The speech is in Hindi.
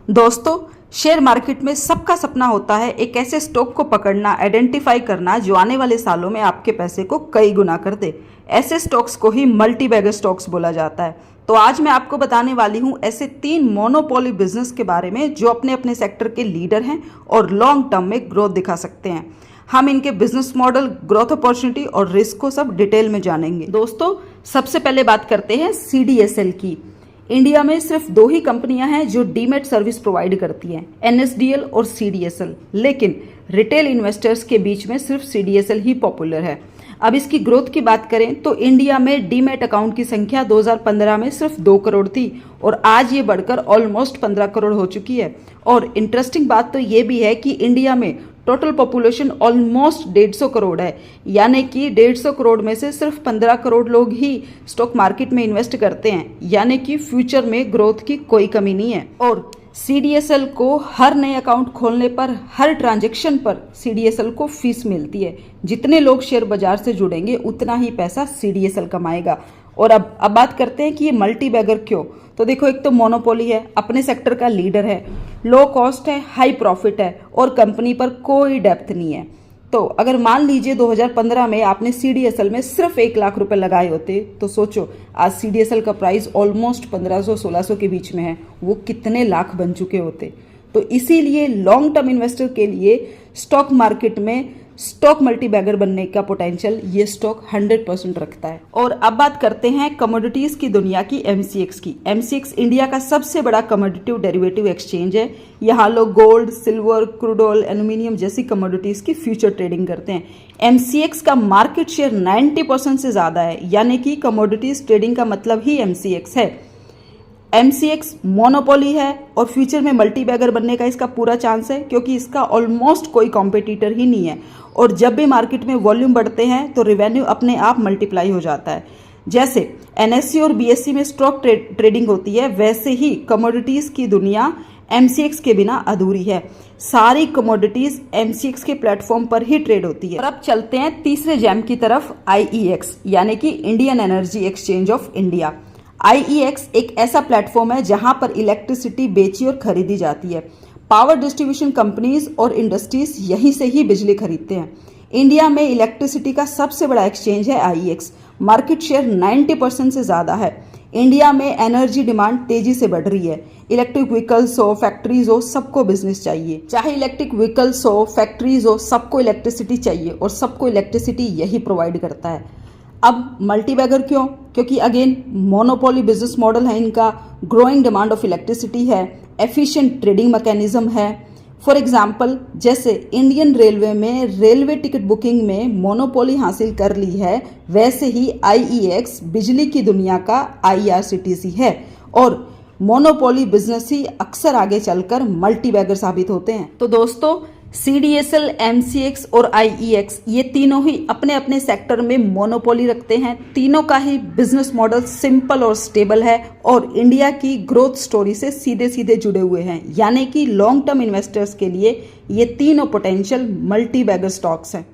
दोस्तों, शेयर मार्केट में सबका सपना होता है एक ऐसे स्टॉक को पकड़ना, आइडेंटिफाई करना जो आने वाले सालों में आपके पैसे को कई गुना कर दे। ऐसे स्टॉक्स को ही मल्टी बैगर स्टॉक्स बोला जाता है। तो आज मैं आपको बताने वाली हूं ऐसे 3 मोनोपोली बिजनेस के बारे में जो अपने अपने सेक्टर के लीडर हैं और लॉन्ग टर्म में ग्रोथ दिखा सकते हैं। हम इनके बिजनेस मॉडल, ग्रोथ अपॉर्चुनिटी और रिस्क को सब डिटेल में जानेंगे। दोस्तों, सबसे पहले बात करते हैं CDSL की। इंडिया में सिर्फ 2 ही कंपनियां हैं जो डीमैट सर्विस प्रोवाइड करती हैं, NSDL और CDSL। लेकिन रिटेल इन्वेस्टर्स के बीच में सिर्फ CDSL ही पॉपुलर है। अब इसकी ग्रोथ की बात करें तो इंडिया में डीमैट अकाउंट की संख्या 2015 में सिर्फ 2 करोड़ थी और आज ये बढ़कर ऑलमोस्ट 15 करोड़ हो चुकी है। और इंटरेस्टिंग बात तो ये भी है कि इंडिया में टोटल पॉपुलेशन ऑलमोस्ट 150 करोड़ है, यानी कि 150 करोड़ में से सिर्फ 15 करोड़ लोग ही स्टॉक मार्केट में इन्वेस्ट करते हैं, यानी कि फ्यूचर में ग्रोथ की कोई कमी नहीं है। और CDSL को हर नए अकाउंट खोलने पर, हर ट्रांजैक्शन पर CDSL को फीस मिलती है। जितने लोग शेयर बाजार से जुड़ेंगे उतना ही पैसा CDSL कमाएगा। और अब बात करते हैं कि ये मल्टी बैगर क्यों। तो देखो, एक तो मोनोपोली है, अपने सेक्टर का लीडर है, लो कॉस्ट है, हाई प्रॉफिट है और कंपनी पर कोई डेप्थ नहीं है। तो अगर मान लीजिए 2015 में आपने CDSL में सिर्फ 1 लाख रुपए लगाए होते तो सोचो आज CDSL का प्राइस ऑलमोस्ट 1500-1600 के बीच में है, वो कितने लाख बन चुके होते। तो इसीलिए लॉन्ग टर्म इन्वेस्टर के लिए स्टॉक मार्केट में स्टॉक मल्टी बैगर बनने का पोटेंशियल ये स्टॉक 100% रखता है। और अब बात करते हैं कमोडिटीज की दुनिया की, MCX की। MCX इंडिया का सबसे बड़ा कमोडिटिव डेरिवेटिव एक्सचेंज है। यहाँ लोग gold, silver, crude oil, aluminium जैसी कमोडिटीज की फ्यूचर ट्रेडिंग करते हैं। MCX का मार्केट शेयर 90% से ज्यादा है, यानी कि कमोडिटीज ट्रेडिंग का मतलब ही MCX है। MCX मोनोपोली है और फ्यूचर में मल्टी बैगर बनने का इसका पूरा चांस है, क्योंकि इसका ऑलमोस्ट कोई कॉम्पिटिटर ही नहीं है। और जब भी मार्केट में वॉल्यूम बढ़ते हैं तो रेवेन्यू अपने आप मल्टीप्लाई हो जाता है। जैसे NSE और BSE में स्टॉक ट्रेडिंग होती है, वैसे ही कमोडिटीज की दुनिया MCX के बिना अधूरी है। सारी कमोडिटीज MCX के प्लेटफॉर्म पर ही ट्रेड होती है। और अब चलते हैं तीसरे जैम की तरफ, IEX यानी कि Indian energy exchange of India. IEX एक ऐसा प्लेटफॉर्म है जहां पर इलेक्ट्रिसिटी बेची और खरीदी जाती है। पावर डिस्ट्रीब्यूशन कंपनीज और इंडस्ट्रीज यहीं से ही बिजली खरीदते हैं। इंडिया में इलेक्ट्रिसिटी का सबसे बड़ा एक्सचेंज है IEX। मार्केट शेयर 90% से ज्यादा है। इंडिया में एनर्जी डिमांड तेजी से बढ़ रही है। इलेक्ट्रिक व्हीकल्स हो, फैक्ट्रीज हो, सबको बिजनेस चाहिए। चाहे इलेक्ट्रिक व्हीकल्स हो, फैक्ट्रीज हो, सबको इलेक्ट्रिसिटी चाहिए और सबको इलेक्ट्रिसिटी यही प्रोवाइड करता है। अब मल्टी बैगर क्यों? क्योंकि अगेन मोनोपोली बिजनेस मॉडल है इनका, ग्रोइंग डिमांड ऑफ इलेक्ट्रिसिटी है, एफिशिएंट ट्रेडिंग मैकेनिज्म है। फॉर एग्जांपल, जैसे इंडियन रेलवे में रेलवे टिकट बुकिंग में मोनोपोली हासिल कर ली है, वैसे ही IEX बिजली की दुनिया का IRCTC है। और मोनोपोली बिजनेस ही अक्सर आगे चलकर मल्टी बैगर साबित होते हैं। तो दोस्तों, CDSL, MCX और IEX ये तीनों ही अपने अपने सेक्टर में मोनोपोली रखते हैं। तीनों का ही बिजनेस मॉडल सिंपल और स्टेबल है और इंडिया की ग्रोथ स्टोरी से सीधे सीधे जुड़े हुए हैं, यानी कि लॉन्ग टर्म इन्वेस्टर्स के लिए ये तीनों पोटेंशियल मल्टी बैगर स्टॉक्स हैं।